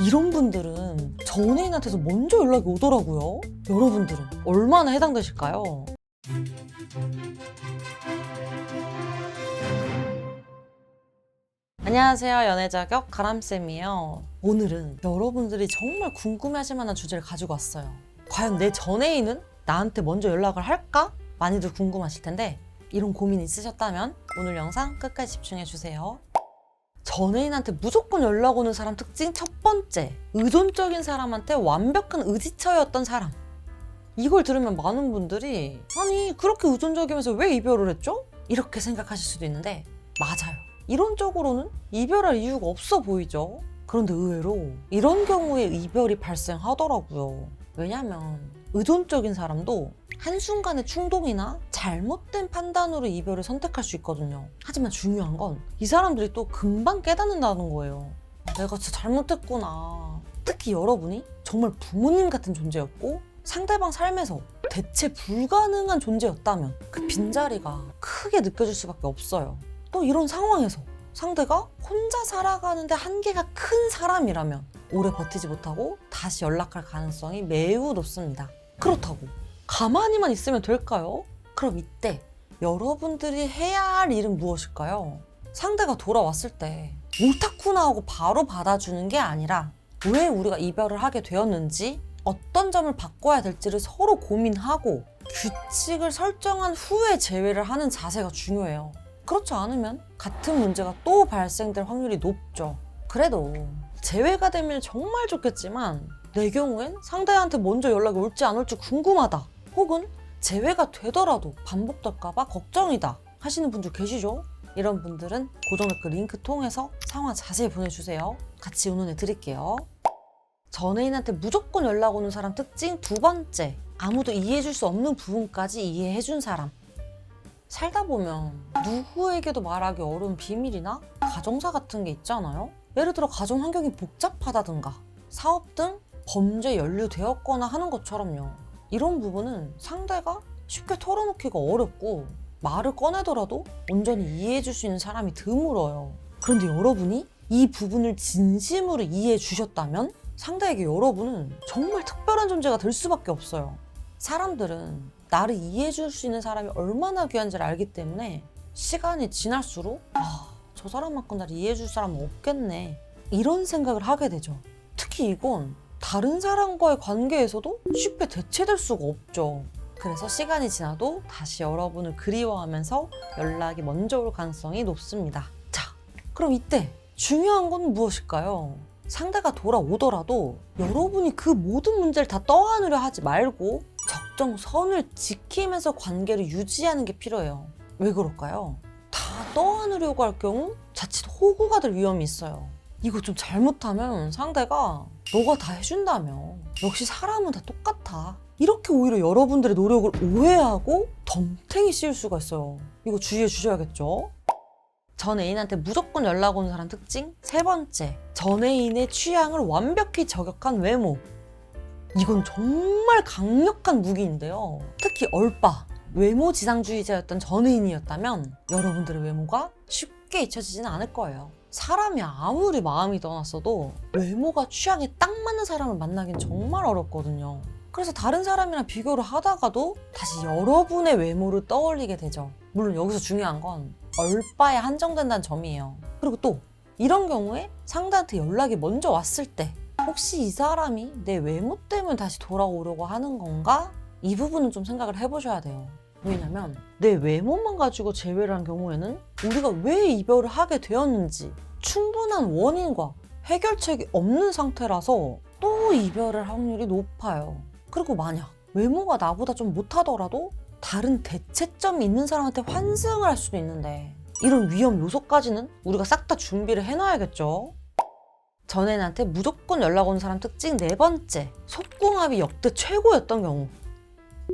이런 분들은 전애인한테서 먼저 연락이 오더라고요. 여러분들은 얼마나 해당되실까요? 안녕하세요. 연애자격 가람쌤이에요. 오늘은 여러분들이 정말 궁금해하실 만한 주제를 가지고 왔어요. 과연 내 전애인은 나한테 먼저 연락을 할까? 많이들 궁금하실 텐데 이런 고민 있으셨다면 오늘 영상 끝까지 집중해주세요. 전애인한테 무조건 연락 오는 사람 특징 첫 번째, 의존적인 사람한테 완벽한 의지처였던 사람. 이걸 들으면 많은 분들이 아니 그렇게 의존적이면서 왜 이별을 했죠? 이렇게 생각하실 수도 있는데 맞아요. 이론적으로는 이별할 이유가 없어 보이죠? 그런데 의외로 이런 경우에 이별이 발생하더라고요. 왜냐면 의존적인 사람도 한순간의 충동이나 잘못된 판단으로 이별을 선택할 수 있거든요. 하지만 중요한 건 이 사람들이 또 금방 깨닫는다는 거예요. 내가 진짜 잘못했구나. 특히 여러분이 정말 부모님 같은 존재였고 상대방 삶에서 대체 불가능한 존재였다면 그 빈자리가 크게 느껴질 수밖에 없어요. 또 이런 상황에서 상대가 혼자 살아가는데 한계가 큰 사람이라면 오래 버티지 못하고 다시 연락할 가능성이 매우 높습니다. 그렇다고 가만히만 있으면 될까요? 그럼 이때 여러분들이 해야 할 일은 무엇일까요? 상대가 돌아왔을 때 옳다구나 하고 바로 받아주는 게 아니라 왜 우리가 이별을 하게 되었는지 어떤 점을 바꿔야 될지를 서로 고민하고 규칙을 설정한 후에 재회를 하는 자세가 중요해요. 그렇지 않으면 같은 문제가 또 발생될 확률이 높죠. 그래도 재회가 되면 정말 좋겠지만 내 경우엔 상대한테 먼저 연락이 올지 안 올지 궁금하다. 혹은 재회가 되더라도 반복될까봐 걱정이다 하시는 분들 계시죠? 이런 분들은 고정 댓글 링크 통해서 상황 자세히 보내주세요. 같이 의논해 드릴게요. 전애인한테 무조건 연락 오는 사람 특징 두 번째, 아무도 이해해줄 수 없는 부분까지 이해해준 사람. 살다 보면 누구에게도 말하기 어려운 비밀이나 가정사 같은 게 있잖아요. 예를 들어 가정 환경이 복잡하다든가 사업 등 범죄에 연루되었거나 하는 것처럼요. 이런 부분은 상대가 쉽게 털어놓기가 어렵고 말을 꺼내더라도 온전히 이해해줄 수 있는 사람이 드물어요. 그런데 여러분이 이 부분을 진심으로 이해해 주셨다면 상대에게 여러분은 정말 특별한 존재가 될 수밖에 없어요. 사람들은 나를 이해해 줄 수 있는 사람이 얼마나 귀한지를 알기 때문에 시간이 지날수록 저 사람만큼 나를 이해해 줄 사람은 없겠네 이런 생각을 하게 되죠. 특히 이건 다른 사람과의 관계에서도 쉽게 대체될 수가 없죠. 그래서 시간이 지나도 다시 여러분을 그리워하면서 연락이 먼저 올 가능성이 높습니다. 자, 그럼 이때 중요한 건 무엇일까요? 상대가 돌아오더라도 여러분이 그 모든 문제를 다 떠안으려 하지 말고 적정선을 지키면서 관계를 유지하는 게 필요해요. 왜 그럴까요? 다 떠안으려고 할 경우 자칫 호구가 될 위험이 있어요. 이거 좀 잘못하면 상대가 너가 다 해준다며 역시 사람은 다 똑같아 이렇게 오히려 여러분들의 노력을 오해하고 덤탱이 씌울 수가 있어요. 이거 주의해 주셔야겠죠? 전 애인한테 무조건 연락 오는 사람 특징 세 번째, 전 애인의 취향을 완벽히 저격한 외모. 이건 정말 강력한 무기인데요. 특히 얼빠 외모 지상주의자였던 전 애인이었다면 여러분들의 외모가 쉽게 잊혀지지는 않을 거예요. 사람이 아무리 마음이 떠났어도 외모가 취향에 딱 맞는 사람을 만나긴 정말 어렵거든요. 그래서 다른 사람이랑 비교를 하다가도 다시 여러분의 외모를 떠올리게 되죠. 물론 여기서 중요한 건 얼빠에 한정된다는 점이에요. 그리고 또 이런 경우에 상대한테 연락이 먼저 왔을 때 혹시 이 사람이 내 외모 때문에 다시 돌아오려고 하는 건가? 이 부분은 좀 생각을 해보셔야 돼요. 왜냐면 내 외모만 가지고 재회를 한 경우에는 우리가 왜 이별을 하게 되었는지 충분한 원인과 해결책이 없는 상태라서 또 이별을 할 확률이 높아요. 그리고 만약 외모가 나보다 좀 못하더라도 다른 대체점이 있는 사람한테 환승을 할 수도 있는데 이런 위험 요소까지는 우리가 싹 다 준비를 해놔야겠죠. 전애인한테 무조건 연락 오는 사람 특징 네 번째, 속궁합이 역대 최고였던 경우.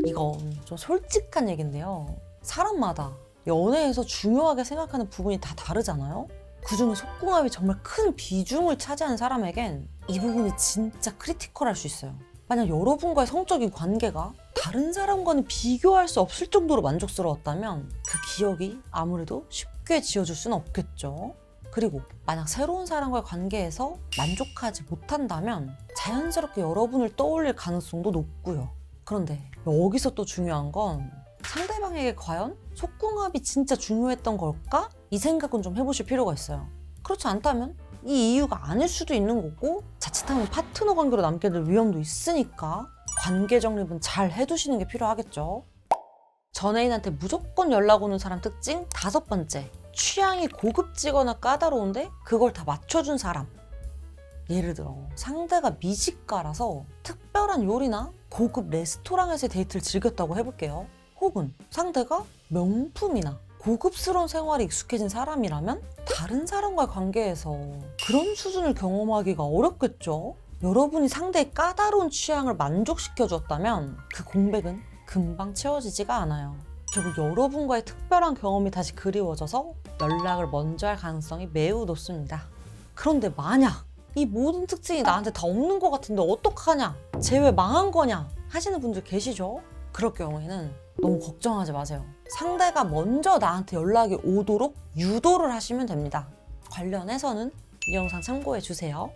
이건 좀 솔직한 얘기인데요. 사람마다 연애에서 중요하게 생각하는 부분이 다 다르잖아요. 그중에 속궁합이 정말 큰 비중을 차지하는 사람에겐 이 부분이 진짜 크리티컬할 수 있어요. 만약 여러분과의 성적인 관계가 다른 사람과는 비교할 수 없을 정도로 만족스러웠다면 그 기억이 아무래도 쉽게 지워질 수는 없겠죠. 그리고 만약 새로운 사람과의 관계에서 만족하지 못한다면 자연스럽게 여러분을 떠올릴 가능성도 높고요. 그런데 여기서 또 중요한 건 상대방에게 과연 속궁합이 진짜 중요했던 걸까? 이 생각은 좀 해보실 필요가 있어요. 그렇지 않다면 이 이유가 아닐 수도 있는 거고 자칫하면 파트너 관계로 남게 될 위험도 있으니까 관계 정립은 잘 해두시는 게 필요하겠죠. 전애인한테 무조건 연락 오는 사람 특징 5번째, 취향이 고급지거나 까다로운데 그걸 다 맞춰준 사람. 예를 들어 상대가 미식가라서 특별한 요리나 고급 레스토랑에서 데이트를 즐겼다고 해볼게요. 혹은 상대가 명품이나 고급스러운 생활에 익숙해진 사람이라면 다른 사람과의 관계에서 그런 수준을 경험하기가 어렵겠죠. 여러분이 상대의 까다로운 취향을 만족시켜 주었다면 그 공백은 금방 채워지지가 않아요. 결국 여러분과의 특별한 경험이 다시 그리워져서 연락을 먼저 할 가능성이 매우 높습니다. 그런데 만약 이 모든 특징이 나한테 다 없는 것 같은데 어떡하냐? 쟤 왜 망한 거냐? 하시는 분들 계시죠? 그럴 경우에는 너무 걱정하지 마세요. 상대가 먼저 나한테 연락이 오도록 유도를 하시면 됩니다. 관련해서는 이 영상 참고해 주세요.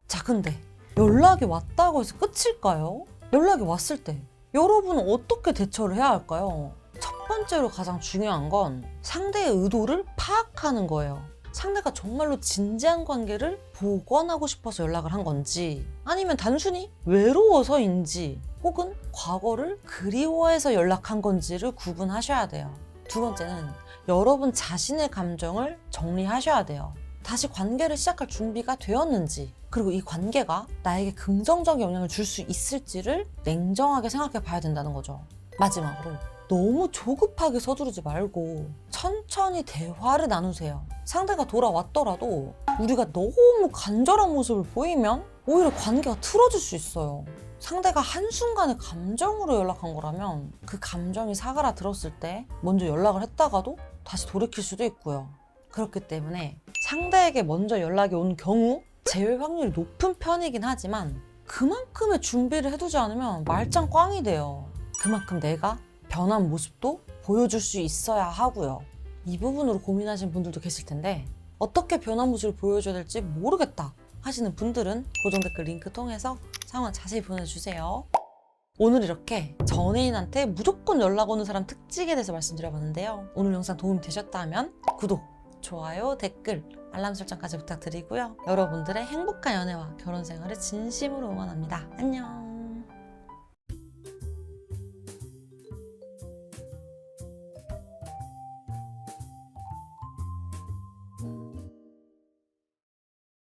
자, 근데 연락이 왔다고 해서 끝일까요? 연락이 왔을 때 여러분은 어떻게 대처를 해야 할까요? 첫 번째로 가장 중요한 건 상대의 의도를 파악하는 거예요. 상대가 정말로 진지한 관계를 복원하고 싶어서 연락을 한 건지 아니면 단순히 외로워서인지 혹은 과거를 그리워해서 연락한 건지를 구분하셔야 돼요. 두 번째는 여러분 자신의 감정을 정리하셔야 돼요. 다시 관계를 시작할 준비가 되었는지 그리고 이 관계가 나에게 긍정적 영향을 줄 수 있을지를 냉정하게 생각해 봐야 된다는 거죠. 마지막으로 너무 조급하게 서두르지 말고 천천히 대화를 나누세요. 상대가 돌아왔더라도 우리가 너무 간절한 모습을 보이면 오히려 관계가 틀어질 수 있어요. 상대가 한순간에 감정으로 연락한 거라면 그 감정이 사그라들었을 때 먼저 연락을 했다가도 다시 돌이킬 수도 있고요. 그렇기 때문에 상대에게 먼저 연락이 온 경우 재회 확률이 높은 편이긴 하지만 그만큼의 준비를 해두지 않으면 말짱 꽝이 돼요. 그만큼 내가 변한 모습도 보여줄 수 있어야 하고요. 이 부분으로 고민하시는 분들도 계실 텐데 어떻게 변한 모습을 보여줘야 될지 모르겠다 하시는 분들은 고정 댓글 링크 통해서 상황 자세히 보내주세요. 오늘 이렇게 전애인한테 무조건 연락 오는 사람 특징에 대해서 말씀드려봤는데요. 오늘 영상 도움이 되셨다면 구독, 좋아요, 댓글, 알람 설정까지 부탁드리고요. 여러분들의 행복한 연애와 결혼 생활을 진심으로 응원합니다. 안녕.